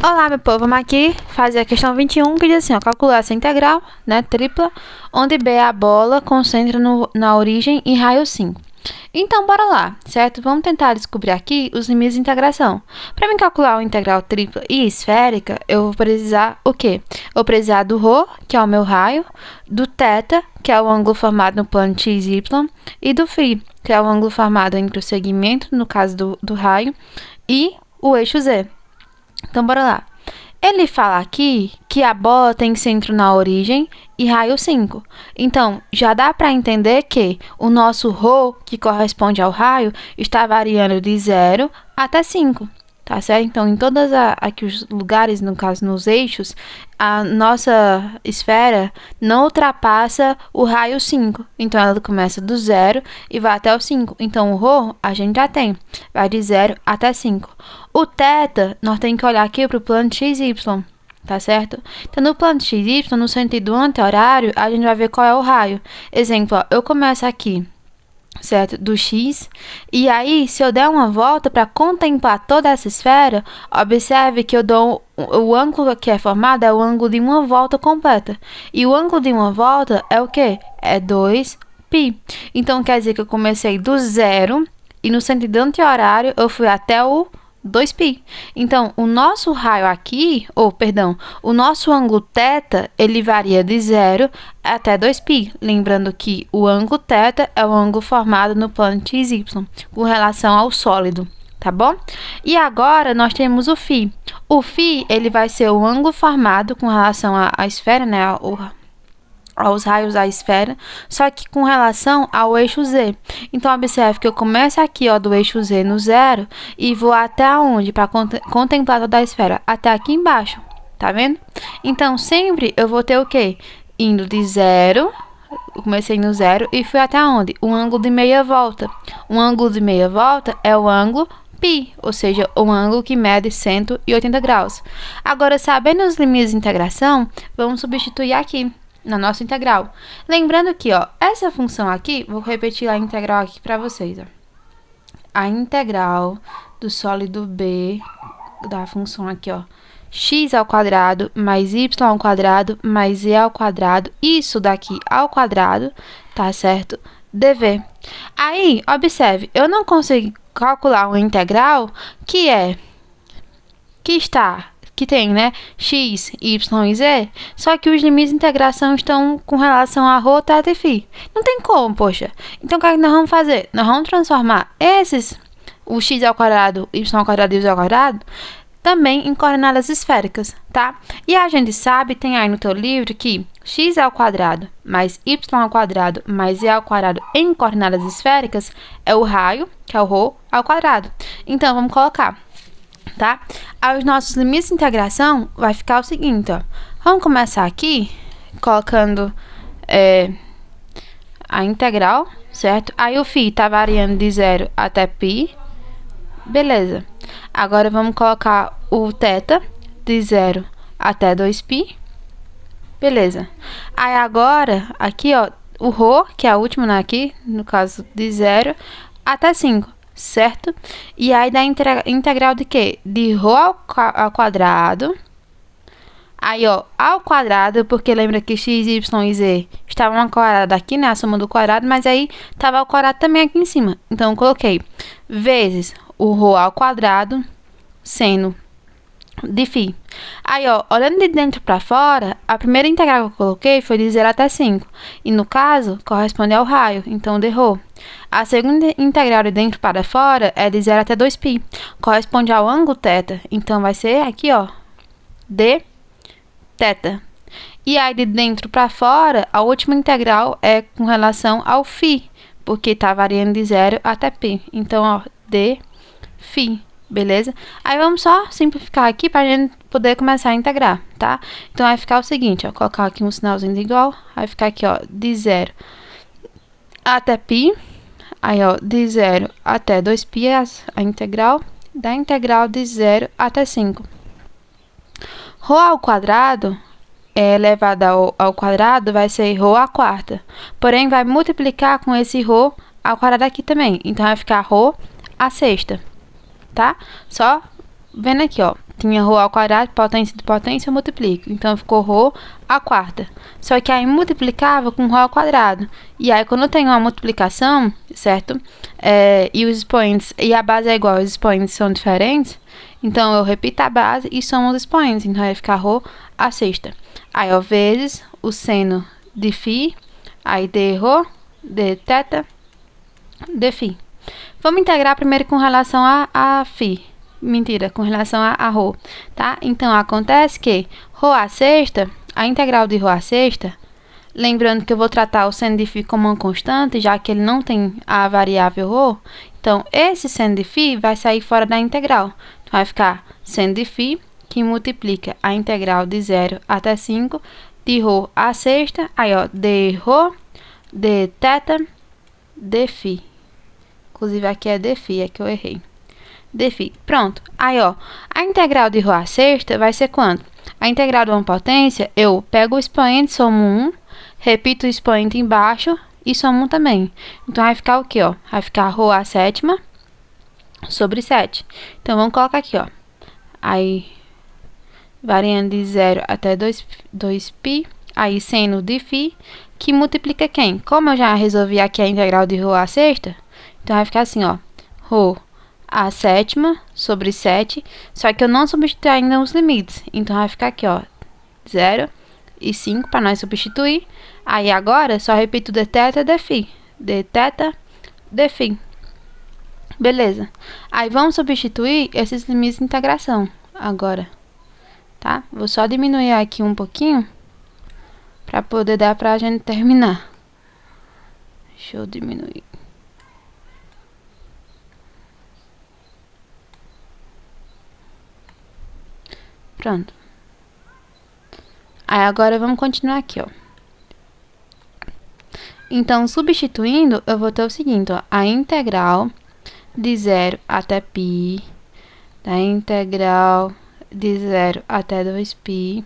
Olá, meu povo, vamos aqui fazer a questão 21, que diz assim, ó, calcular essa integral, né, tripla, onde B é a bola, concentra na origem e raio 5. Então, bora lá, certo? Vamos tentar descobrir aqui os limites de integração. Para mim calcular uma integral tripla e esférica, eu vou precisar o quê? Eu vou precisar do ρ, que é o meu raio, do θ, que é o ângulo formado no plano x e y, e do φ, que é o ângulo formado entre o segmento, no caso do raio, e o eixo z. Então, bora lá. Ele fala aqui que a bola tem centro na origem e raio 5. Então, já dá para entender que o nosso ρ, que corresponde ao raio, está variando de 0 até 5. Tá certo? Então, em todos aqui os lugares, no caso nos eixos, a nossa esfera não ultrapassa o raio 5. Então, ela começa do 0 e vai até o 5. Então, o ρ a gente já tem, vai de 0 até 5. O θ, nós temos que olhar aqui para o plano x e y, tá certo? Então, no plano x e y, no sentido anti-horário, a gente vai ver qual é o raio. Exemplo, ó, eu começo aqui, certo? Do x. E aí, se eu der uma volta para contemplar toda essa esfera, observe que eu dou o ângulo que é formado é o ângulo de uma volta completa. E o ângulo de uma volta é o quê? É 2π. Então, quer dizer que eu comecei do zero e no sentido anti-horário eu fui até o 2π. Então, o nosso raio aqui, o nosso ângulo θ, ele varia de 0 até 2π. Lembrando que o ângulo θ é o ângulo formado no plano x e y, com relação ao sólido, tá bom? E agora, nós temos o φ. O φ, ele vai ser o ângulo formado com relação à esfera, né? Aos raios da esfera, só que com relação ao eixo z. Então, observe que eu começo aqui, ó, do eixo z no 0 e vou até onde? Para contemplar toda a esfera? Até aqui embaixo, tá vendo? Então, sempre eu vou ter o quê? Indo de 0, comecei no 0 e fui até onde? Um ângulo de meia volta. Um ângulo de meia volta é o ângulo π, ou seja, o ângulo que mede 180 graus. Agora, sabendo os limites de integração, vamos substituir aqui na nossa integral. Lembrando que, ó, essa função aqui, vou repetir a integral aqui para vocês, ó. A integral do sólido B, da função aqui, ó, x ao quadrado mais y ao quadrado mais z ao quadrado, isso daqui ao quadrado, tá certo? dv. Aí, observe, eu não consigo calcular uma integral que tem, né, x, y e z, só que os limites de integração estão com relação a ρ, θ e φ. Não tem como, poxa. Então, o que é que nós vamos fazer? Nós vamos transformar o x ao quadrado, y ao quadrado e z ao quadrado, também em coordenadas esféricas, tá? E a gente sabe, tem aí no teu livro, que x ao quadrado mais y ao quadrado mais z ao quadrado em coordenadas esféricas é o raio, que é o ρ, ao quadrado. Então, vamos colocar, tá? Os nossos limites de integração vai ficar o seguinte, ó. Vamos começar aqui colocando a integral, certo? Aí o φ tá variando de 0 até π. Beleza. Agora vamos colocar o θ de 0 até 2π. Beleza. Aí agora, aqui, ó, o ρ, que é a última, né, aqui, no caso de 0 até 5. Certo? E aí dá integral de quê? De ρ ao quadrado. Aí, ó, ao quadrado, porque lembra que x, y e z estavam ao quadrado aqui, né? A soma do quadrado, mas aí tava ao quadrado também aqui em cima. Então, eu coloquei vezes o ρ ao quadrado seno de φ. Aí, ó, olhando de dentro para fora, a primeira integral que eu coloquei foi de 0 até 5. E, no caso, corresponde ao raio, então, de ρ. A segunda integral de dentro para fora é de 0 até 2π. Corresponde ao ângulo θ. Então, vai ser aqui, ó, d θ. E aí, de dentro para fora, a última integral é com relação ao φ, porque está variando de 0 até π. Então, ó, d φ. Beleza? Aí vamos só simplificar aqui para a gente poder começar a integrar, tá? Então, vai ficar o seguinte, ó, colocar aqui um sinalzinho de igual, vai ficar aqui, ó, de 0 até π, aí, ó, de 0 até 2π, a integral, da integral de 0 até 5. Ρ ao quadrado elevado ao quadrado vai ser ρ à quarta, porém, vai multiplicar com esse ρ ao quadrado aqui também, então vai ficar ρ à sexta. Tá? Só vendo aqui, ó, tinha rho ao quadrado, potência de potência, eu multiplico. Então, ficou rho à quarta. Só que aí multiplicava com rho ao quadrado. E aí, quando eu tenho uma multiplicação, certo? E os expoentes, e a base é igual, os expoentes são diferentes. Então, eu repito a base e somo os expoentes. Então, vai ficar rho à sexta. Aí, ó, vezes o seno de φ, aí d rho, d θ, d φ. Vamos integrar primeiro com relação a φ. Mentira, com relação a rho, tá? Então, acontece que rho à sexta, a integral de rho à sexta, lembrando que eu vou tratar o seno de φ como uma constante, já que ele não tem a variável rho. Então, esse seno de φ vai sair fora da integral. Então, vai ficar seno de φ, que multiplica a integral de 0 até 5, de rho à sexta, aí, ó, d rho, d θ, d φ. Inclusive, aqui é d φ, é que eu errei. D φ. Pronto. Aí, ó, a integral de rho à sexta vai ser quanto? A integral de uma potência, eu pego o expoente, somo 1, repito o expoente embaixo e somo 1 também. Então, vai ficar o quê, ó? Vai ficar rho à sétima sobre 7. Então, vamos colocar aqui, ó. Aí, variando de 0 até 2π, aí seno de φ, que multiplica quem? Como eu já resolvi aqui a integral de rho à sexta, então vai ficar assim, ó, rho à sétima sobre 7, só que eu não substituí ainda os limites, então vai ficar aqui, ó, 0 e 5 para nós substituir. Aí agora, só repito d θ, d φ, d θ, d φ. Beleza. Aí vamos substituir esses limites de integração agora, tá? Vou só diminuir aqui um pouquinho para poder dar pra gente terminar. Deixa eu diminuir. Pronto. Aí agora vamos continuar aqui, ó. Então, substituindo, eu vou ter o seguinte, ó. A integral de 0 até π, da integral de 0 até 2π,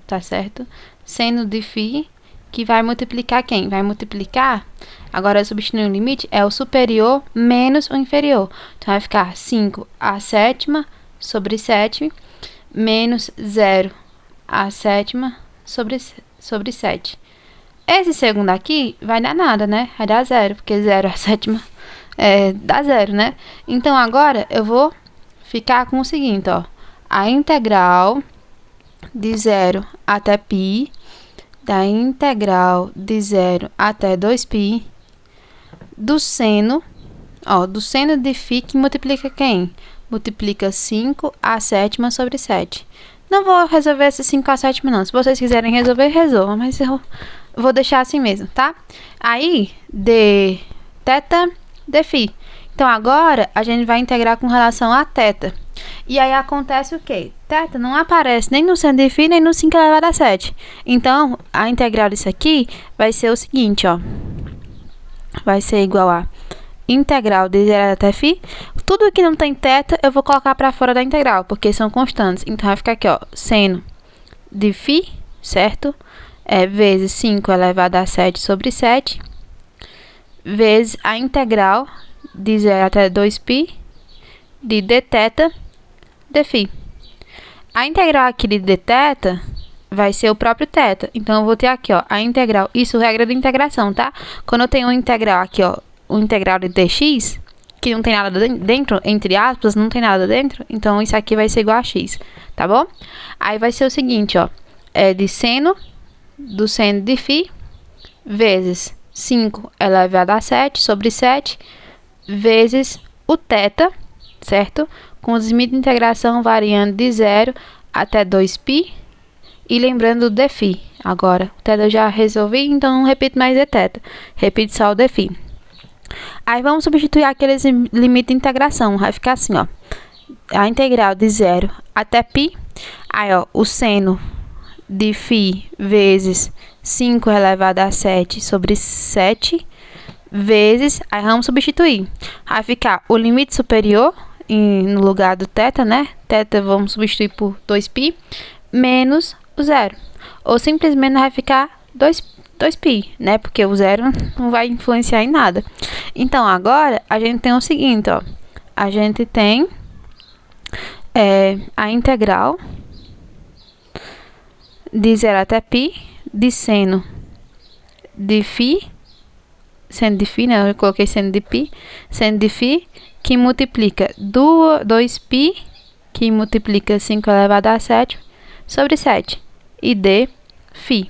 tá certo? Seno de φ, que vai multiplicar quem? Vai multiplicar, agora substituindo o limite, é o superior menos o inferior. Então, vai ficar 5 à sétima sobre 7, menos 0 à sétima sobre 7. Esse segundo aqui vai dar nada, né? Vai dar 0, porque 0 à sétima dá 0, né? Então, agora eu vou ficar com o seguinte, ó. A integral de 0 até π, da integral de 0 até 2π, do seno, ó, do seno de φ, que multiplica quem? Multiplica 5 à sétima sobre 7. Não vou resolver esse 5 à sétima, não. Se vocês quiserem resolver, resolvam. Mas eu vou deixar assim mesmo, tá? Aí, d θ, d φ. Então, agora, a gente vai integrar com relação a θ. E aí, acontece o quê? Θ não aparece nem no seno de φ, nem no 5 elevado a 7. Então, a integral disso aqui vai ser o seguinte, ó. Vai ser igual a integral de 0 até φ. Tudo que não tem θ, eu vou colocar para fora da integral, porque são constantes. Então, vai ficar aqui, ó, seno de φ, certo? Vezes 5 elevado a 7 sobre 7, vezes a integral de 0 até 2π de dθ dφ. A integral aqui de dθ vai ser o próprio θ. Então, eu vou ter aqui, ó, a integral. Isso é regra de integração, tá? Quando eu tenho uma integral aqui, ó, o integral de dx, que não tem nada dentro, entre aspas, não tem nada dentro, então isso aqui vai ser igual a x, tá bom? Aí vai ser o seguinte, ó, de seno do seno de φ vezes 5 elevado a 7 sobre 7 vezes o θ, certo? Com os limites de integração variando de 0 até 2π e lembrando o dφ. Agora, o θ eu já resolvi, então não repito mais dθ, repito só o dφ. Aí vamos substituir aqueles limites de integração, vai ficar assim, ó, a integral de 0 até π, aí, ó, o seno de φ vezes 5 elevado a 7 sobre 7 vezes, aí vamos substituir, vai ficar o limite superior no lugar do θ, né? Θ vamos substituir por 2π menos o 0, ou simplesmente vai ficar 2π, né? Porque o 0 não vai influenciar em nada. Então, agora, a gente tem o seguinte, ó. A gente tem é a integral de 0 até π de seno de φ, seno de φ, né? Eu coloquei seno de π, seno de φ, que multiplica 2π, que multiplica 5 elevado a 7 sobre 7, e de φ.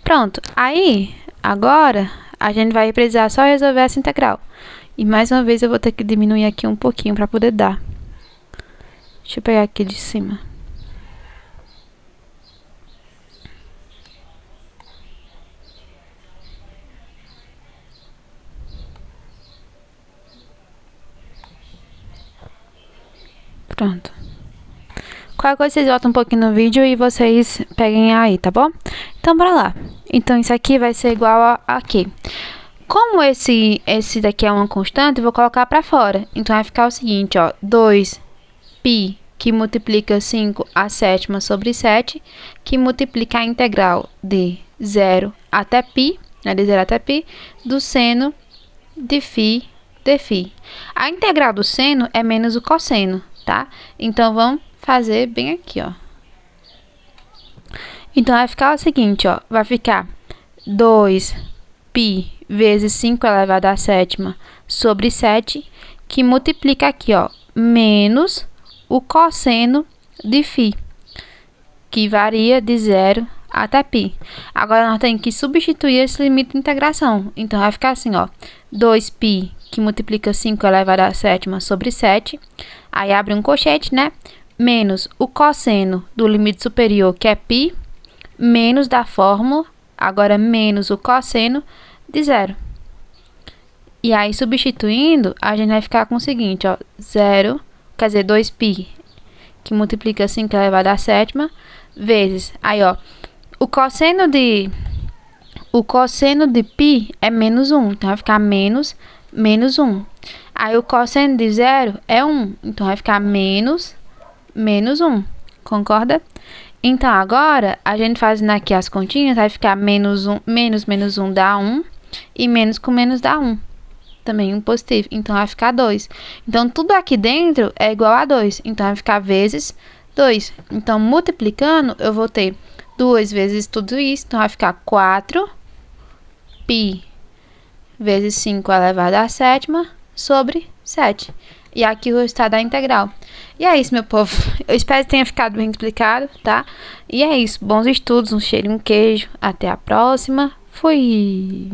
Pronto, aí, agora, a gente vai precisar só resolver essa integral. E mais uma vez eu vou ter que diminuir aqui um pouquinho para poder dar. Deixa eu pegar aqui de cima. Pronto. Qualquer coisa vocês voltam um pouquinho no vídeo e vocês peguem aí, tá bom? Então, bora lá. Então, isso aqui vai ser igual a aqui. Como esse daqui é uma constante, eu vou colocar pra fora. Então, vai ficar o seguinte, ó. 2π, que multiplica 5 a sétima sobre 7, que multiplica a integral de 0 até π, né, de 0 até π, do seno de φ de φ. A integral do seno é menos o cosseno, tá? Então, vamos fazer bem aqui, ó. Então, vai ficar o seguinte, ó. Vai ficar 2π vezes 5 elevado à sétima sobre 7, que multiplica aqui, ó, menos o cosseno de φ, que varia de 0 até π. Agora, nós temos que substituir esse limite de integração. Então, vai ficar assim, ó. 2π, que multiplica 5 elevado à sétima sobre 7. Aí, abre um colchete, né? Menos o cosseno do limite superior, que é π, menos da fórmula, agora menos o cosseno de 0. E aí, substituindo, a gente vai ficar com o seguinte, ó, 0, quer dizer, 2π, que multiplica 5 elevado à sétima, vezes, aí, ó, o cosseno de π é menos 1, então vai ficar menos 1. Aí, o cosseno de 0 é 1, então vai ficar menos 1, concorda? Então, agora, a gente fazendo aqui as continhas, vai ficar menos 1 dá 1, e menos com menos dá 1. Também um positivo, então vai ficar 2. Então, tudo aqui dentro é igual a 2, então vai ficar vezes 2. Então, multiplicando, eu vou ter 2 vezes tudo isso, então vai ficar 4π vezes 5 elevado à sétima sobre 7. E aqui o resultado da integral. E é isso, meu povo. Eu espero que tenha ficado bem explicado, tá? E é isso. Bons estudos, um cheiro e um queijo. Até a próxima. Fui!